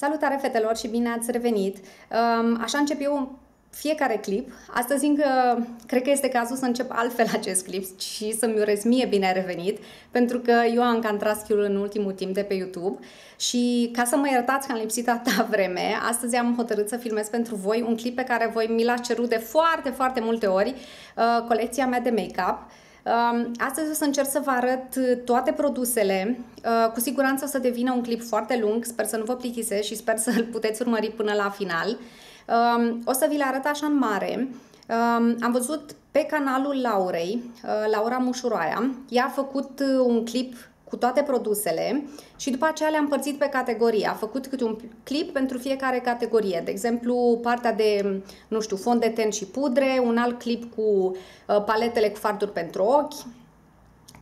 Salutare fetelor și bine ați revenit! Așa încep eu fiecare clip. Astăzi încă cred că este cazul să încep altfel acest clip și să-mi urez mie bine revenit, pentru că eu am cantrat skill-ul în ultimul timp de pe YouTube și ca să mă iertați că am lipsit atâta vreme, astăzi am hotărât să filmez pentru voi un clip pe care voi mi l-ați cerut de foarte multe ori, colecția mea de make-up. Astăzi o să încerc să vă arăt toate produsele. Cu siguranță o să devină un clip foarte lung, sper să nu vă plictisesc și sper să-l puteți urmări până la final. O să vi le arăt așa în mare. Am văzut pe canalul Laurei, Laura Mușuroaia, ea a făcut un clip cu toate produsele și după aceea le-am împărțit pe categorii. A făcut câte un clip pentru fiecare categorie. De exemplu, partea de, nu știu, fond de ten și pudre, un alt clip cu paletele cu farduri pentru ochi.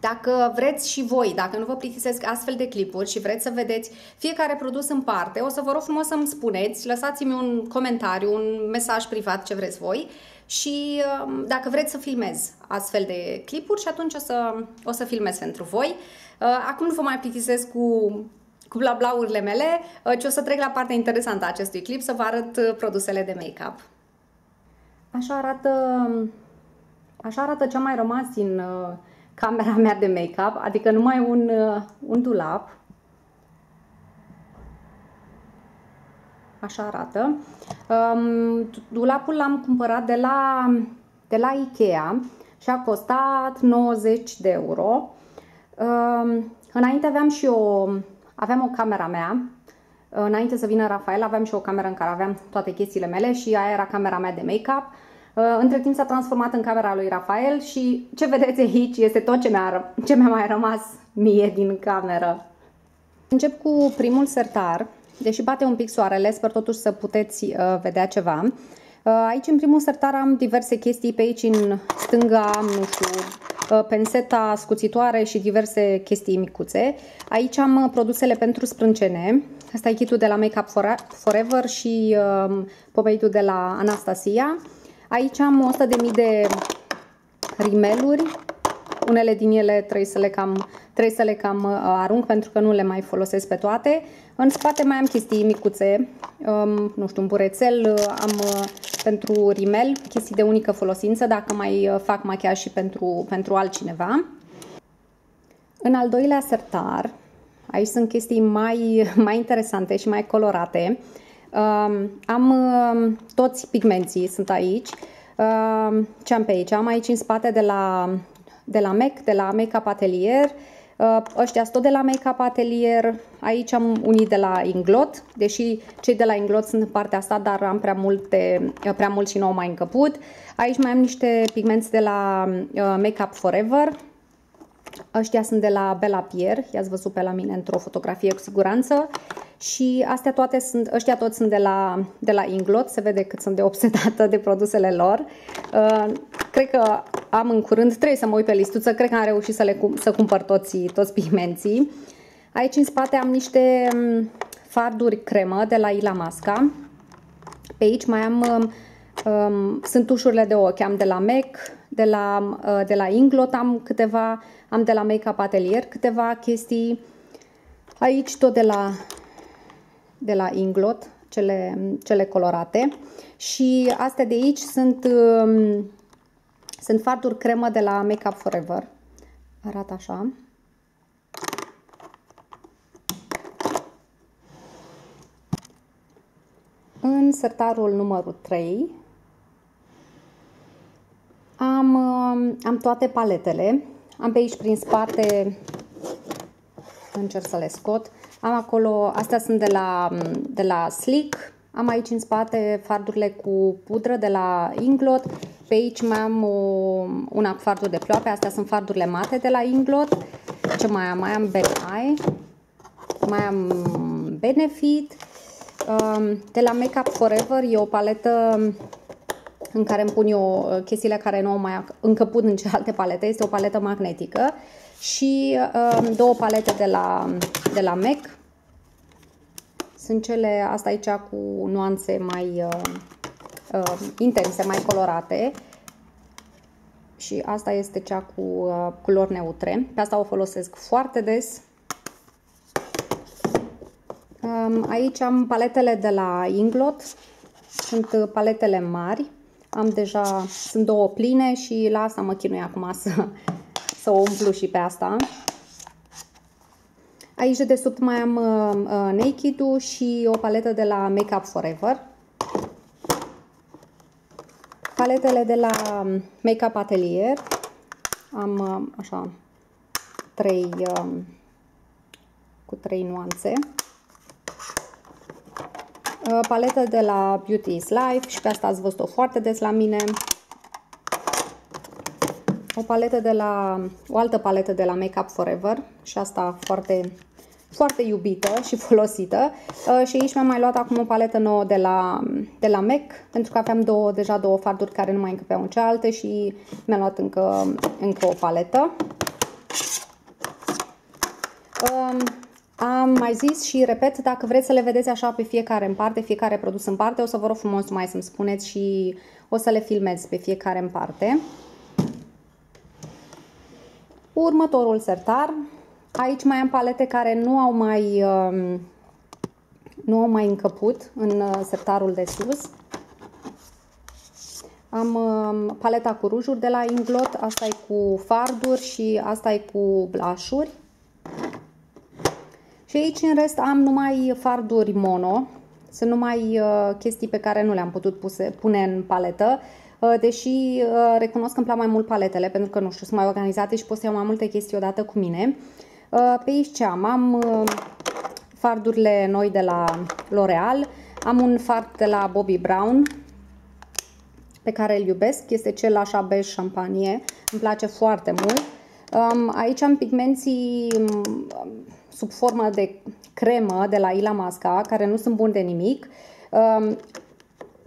Dacă vreți și voi, dacă nu vă plictisesc astfel de clipuri și vreți să vedeți fiecare produs în parte, o să vă rog frumos să-mi spuneți, lăsați-mi un comentariu, un mesaj privat, ce vreți voi, și dacă vreți să filmez astfel de clipuri și atunci o să filmez pentru voi. Acum nu vă mai plictisesc cu bla-blaurile mele, ci o să trec la partea interesantă a acestui clip, să vă arăt produsele de make-up. Așa arată ce a mai rămas din camera mea de make-up, adică numai un dulap. Așa arată. Dulapul l-am cumpărat de la Ikea și a costat 90 de euro. Înainte aveam o camera mea. Înainte să vină Rafael, aveam și o cameră în care aveam toate chestiile mele și aia era camera mea de make-up. Între timp s-a transformat în camera lui Rafael și ce vedeți aici este tot ce mi-a mai rămas mie din cameră. Încep cu primul sertar, deși bate un pic soarele, sper totuși să puteți vedea ceva. Aici în primul sertar am diverse chestii, pe aici în stânga am, nu știu, penseta scuțitoare și diverse chestii micuțe. Aici am produsele pentru sprâncene. Asta e kitul de la Make Up Forever și pomade-ul de la Anastasia. Aici am 100.000 de rimeluri. Unele din ele trebuie să le cam arunc pentru că nu le mai folosesc pe toate. În spate mai am chestii micuțe, nu știu, un burețel, am pentru rimel, chestii de unică folosință dacă mai fac machiaj și pentru altcineva. În al doilea sertar, aici sunt chestii mai interesante și mai colorate. Am toți pigmenții, sunt aici. Ce am pe aici? Am aici în spate de la MAC, de la Make Up Atelier. Ăștia sunt tot de la Make Up Atelier. Aici am unii de la Inglot, deși cei de la Inglot sunt în partea asta, dar am prea mult și nu au mai încăput. Aici mai am niște pigmenți de la Make Up Forever. Ăștia sunt de la Bella Pierre, i-ați văzut pe la mine într-o fotografie cu siguranță. Și ăștia toți sunt de la Inglot, se vede cât sunt de obsedată de produsele lor. Cred că am în curând, trebuie să mă uit pe listuță, cred că am reușit să cumpăr toți pigmenții. Aici în spate am niște farduri cremă de la Illamasqua. Pe aici mai am, sunt tușurile de ochi, am de la MAC, de la Inglot am câteva, am de la Make Up Atelier câteva chestii. Aici tot de la Inglot, cele colorate. Și astea de aici sunt farduri cremă de la Make Up Forever. Arată așa. În sertarul numărul 3 am toate paletele. Am pe aici prin spate, încerc să le scot. Am acolo, astea sunt de la Slick. Am aici în spate fardurile cu pudră de la Inglot. Pe aici mai am una cu farduri de ploape. Astea sunt fardurile mate de la Inglot. Ce mai am? Mai am Ben Eye. Mai am Benefit. De la Make Up Forever e o paletă în care îmi pun eu chestiile care nu au mai încăput în celelalte palete. Este o paletă magnetică. Și două palete de la MAC. Sunt asta aici cu nuanțe mai intense, mai colorate. Și asta este cea cu culori neutre. Pe asta o folosesc foarte des. Aici am paletele de la Inglot, sunt paletele mari, am deja, sunt două pline și la asta mă chinui acum să o umplu și pe asta. Aici de desubt mai am Naked-ul și o paletă de la Make Up Forever. Paletele de la Make Up Atelier, am așa cu 3 nuanțe. Paletă de la Beauty is Life și pe asta ați văzut-o foarte des la mine. O altă paletă de la Make Up Forever și asta foarte, foarte iubită și folosită. Și aici mi-am mai luat acum o paletă nouă de la MAC, pentru că aveam deja două farduri care nu mai încăpeau în cealaltă și mi-am luat încă o paletă. Am mai zis și repet, dacă vreți să le vedeți așa pe fiecare în parte, fiecare produs în parte, o să vă rog frumos mai să-mi spuneți și o să le filmez pe fiecare în parte. Următorul sertar. Aici mai am palete care nu au mai încăput în sertarul de sus. Am paleta cu rujuri de la Inglot, asta e cu farduri și asta e cu blush-uri. Și aici în rest am numai farduri mono, sunt numai chestii pe care nu le-am putut pune în paletă, deși recunosc că îmi plac mai mult paletele, pentru că nu știu, sunt mai organizate și pot să iau mai multe chestii odată cu mine. Pe aici ce am? Am fardurile noi de la L'Oreal, am un fard de la Bobbi Brown pe care îl iubesc, este cel așa bej șampanie, îmi place foarte mult. Aici am pigmenții sub formă de cremă de la Illamasqua, care nu sunt buni de nimic.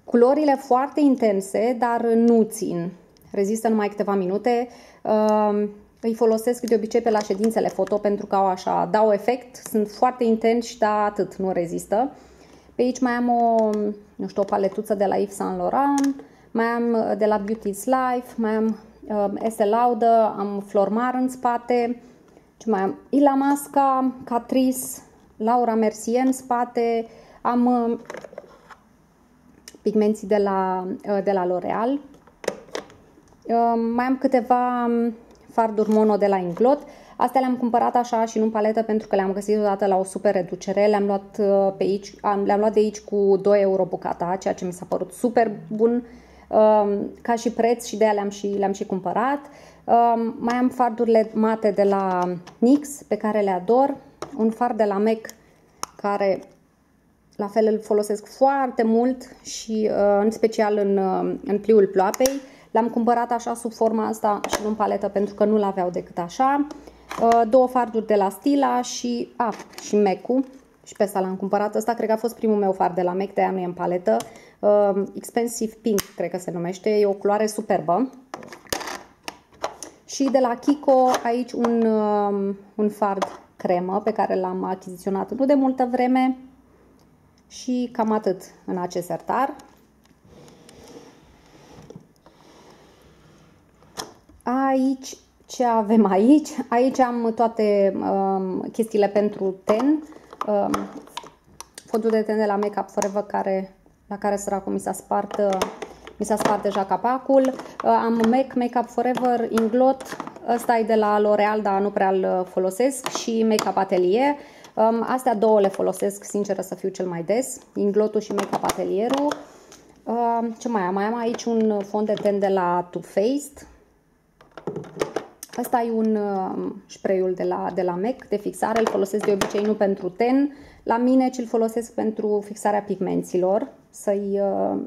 Culorile foarte intense, dar nu țin. Rezistă numai câteva minute. Îi folosesc de obicei pe la ședințele foto pentru că dau efect. Sunt foarte intensi, dar atât, nu rezistă. Pe aici mai am o paletuță de la Yves Saint Laurent, mai am de la Beauty is Life, mai am Estée Lauder, am Flormar în spate, ce mai am? Illamasqua, Catrice, Laura Mercier în spate, am pigmenții de la L'Oreal, mai am câteva farduri mono de la Inglot. Astea le-am cumpărat așa și nu în paletă pentru că le-am găsit odată la o super reducere. Le-am luat de aici cu 2 euro bucata, ceea ce mi s-a părut super bun ca și preț și de aia le-am și cumpărat. Mai am fardurile mate de la NYX pe care le ador. Un fard de la MAC care la fel îl folosesc foarte mult și în special în pliul ploapei. L-am cumpărat așa sub forma asta și nu în paletă pentru că nu l-aveau decât așa. Două farduri de la Stila și MAC-ul. Și pe asta l-am cumpărat. Ăsta cred că a fost primul meu fard de la MAC, de aia nu e în paletă. Expensive Pink, cred că se numește. E o culoare superbă. Și de la Kiko aici un fard cremă pe care l-am achiziționat nu de multă vreme. Și cam atât în acest sertar. Aici, ce avem aici? Aici am toate chestiile pentru ten. Fondul de ten de la Make Up Forever la care săracul mi s-a spart deja capacul. Am MAC, Make Up Forever, Inglot. Ăsta e de la L'Oreal, dar nu prea îl folosesc. Și Make Up Atelier. Astea două le folosesc, sinceră să fiu, cel mai des. Inglotul și Make Up Atelierul. Ce mai am? Mai am aici un fond de ten de la Too Faced. Asta e un spray-ul de la MAC de fixare. Îl folosesc de obicei nu pentru ten la mine, ci îl folosesc pentru fixarea pigmenților.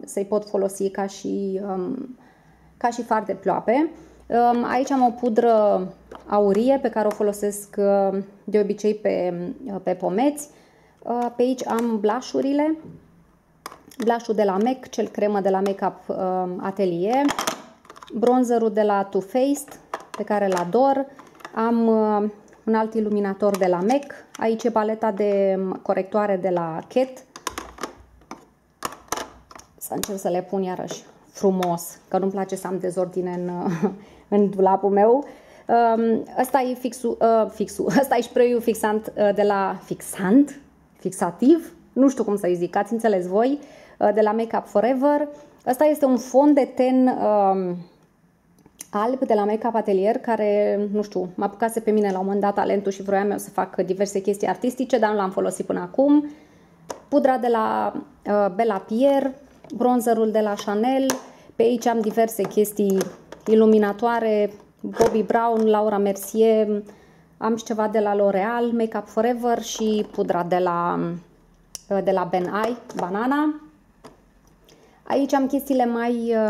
Să-i pot folosi ca și fard de ploape. Aici am o pudră aurie pe care o folosesc de obicei pe pomeți. Pe aici am blush-urile. Blush-ul de la MAC, cel cremă de la Make Up Atelier. Bronzerul de la Too Faced, pe care îl ador. Am un alt iluminator de la MAC. Aici e paleta de corectoare de la Kat. Să încerc să le pun iarăși frumos, că nu-mi place să am dezordine în dulapul meu. Ăsta e Ăsta e spray-ul fixativ nu știu cum să-i zic, ați înțeles voi, de la Make Up Forever. Asta este un fond de ten alb de la Make Up Atelier, care, nu știu, m-a apucase pe mine la un moment dat talentul și vroiam eu să fac diverse chestii artistice, dar nu l-am folosit până acum. Pudra de la Bella Pierre, bronzerul de la Chanel, pe aici am diverse chestii iluminatoare, Bobbi Brown, Laura Mercier, am și ceva de la L'Oreal, Make Up Forever și pudra de la Ben Nye, Banana. Aici am chestiile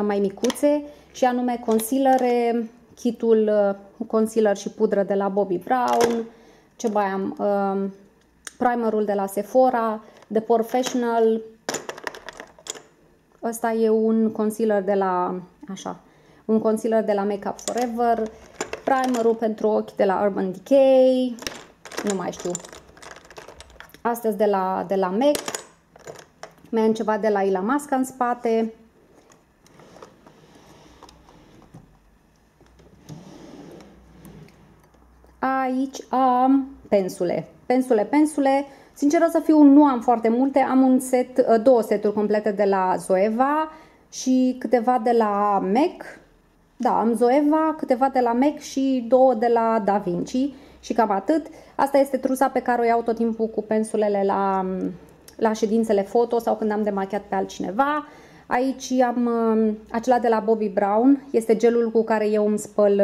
mai micuțe și anume concealere, kitul concealer și pudră de la Bobbi Brown, ce mai am, primerul de la Sephora, The Professional, ăsta e un concealer de la, un concealer de la Make Up Forever, primerul pentru ochi de la Urban Decay, nu mai știu, astăzi de la MAC, mai am ceva de la Illamasqua în spate. Aici am pensule. Sinceră să fiu, nu am foarte multe, am un set, două seturi complete de la Zoeva și câteva de la MAC. Da, am Zoeva, câteva de la MAC și două de la Da Vinci și cam atât. Asta este trusa pe care o iau tot timpul cu pensulele la ședințele foto sau când am demachiat pe altcineva. Aici am acela de la Bobbi Brown, este gelul cu care eu îmi spăl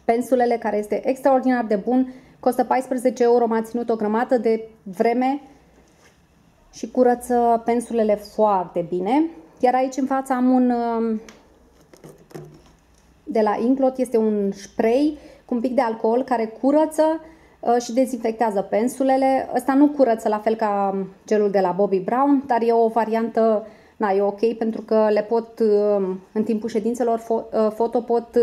pensulele, care este extraordinar de bun, costă 14 euro, m-a ținut o grămadă de vreme și curăță pensulele foarte bine. Iar aici în față am un de la Inglot, este un spray cu un pic de alcool care curăță și dezinfectează pensulele. Ăsta nu curăță la fel ca gelul de la Bobbi Brown, dar e o variantă, e ok, pentru că le pot, în timpul ședințelor foto, pot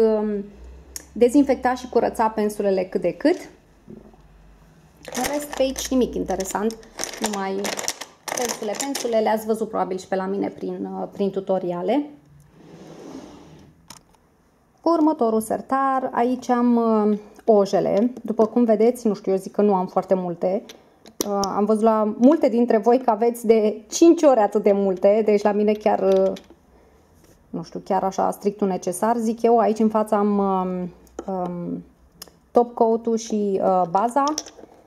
dezinfecta și curăța pensulele cât de cât. În rest, pe aici nimic interesant, numai pensule, le-ați văzut probabil și pe la mine prin tutoriale. Următorul sertar, aici am ojele, după cum vedeți, nu știu, eu zic că nu am foarte multe. Am văzut la multe dintre voi că aveți de 5 ori atât de multe, deci la mine chiar, nu știu, chiar așa strictul necesar, zic eu. Aici în față am top coat-ul și baza,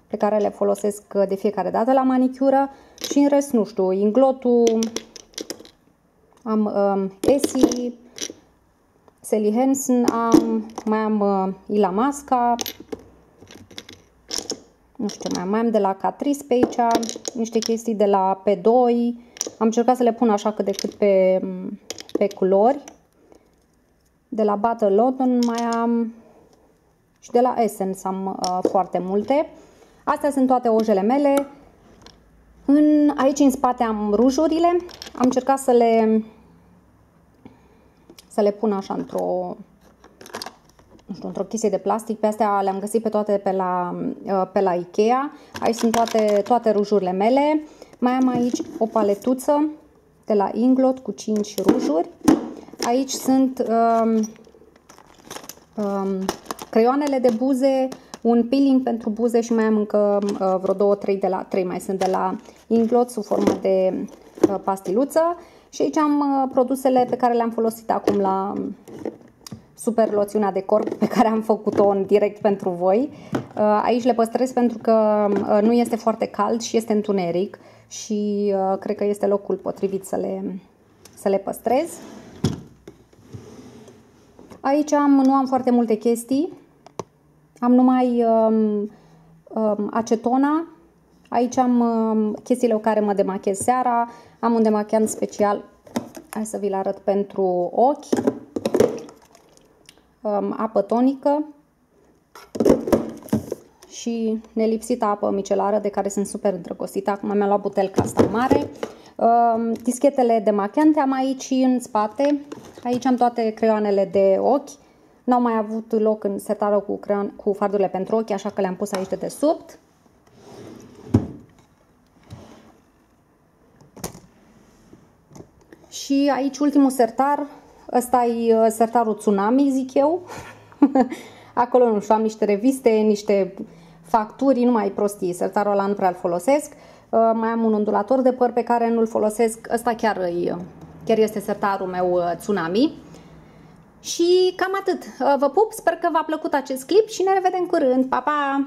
pe care le folosesc de fiecare dată la manicură și în rest, nu știu, Inglotul, am Essie, Sally Hansen, mai am Illamasqua, nu știu, mai am de la Catrice pe aici, niște chestii de la P2, am încercat să le pun așa cât de cât pe culori, de la Battle London mai am și de la Essence am foarte multe. Astea sunt toate ojele mele. Aici în spate am rujurile, am încercat să le pun așa într-o chestie de plastic. Pe astea le-am găsit pe toate pe la Ikea. Aici sunt toate rujurile mele. Mai am aici o paletuță de la Inglot cu 5 rujuri. Aici sunt creioanele de buze, un peeling pentru buze și mai am încă vreo 2-3 mai sunt de la Inglot sub formă de pastiluță. Și aici am produsele pe care le-am folosit acum la super loțiunea de corp pe care am făcut-o în direct pentru voi. Aici le păstrez pentru că nu este foarte cald și este întuneric și cred că este locul potrivit să le păstrez. Aici nu am foarte multe chestii. Am numai acetona. Aici am chestiile cu care mă demachez seara. Am un demachiant special. Hai să vi-l arăt pentru ochi. Apă tonică și nelipsită apă micelară de care sunt super îndrăgostită. Acum mi-am luat butelca asta mare. Dischetele demachiante am aici în spate. Aici am toate creioanele de ochi. N-au mai avut loc în setarul cu fardurile pentru ochi, așa că le-am pus aici de desubt. Și aici ultimul sertar, ăsta e sertarul Tsunami, zic eu. Acolo, nu știu, am niște reviste, niște facturi, numai prostii. Sertarul ăla nu prea îl folosesc. mai am un ondulator de păr pe care nu-l folosesc. Ăsta chiar este sertarul meu Tsunami. Și cam atât. Vă pup, sper că v-a plăcut acest clip și ne revedem curând. Pa, pa!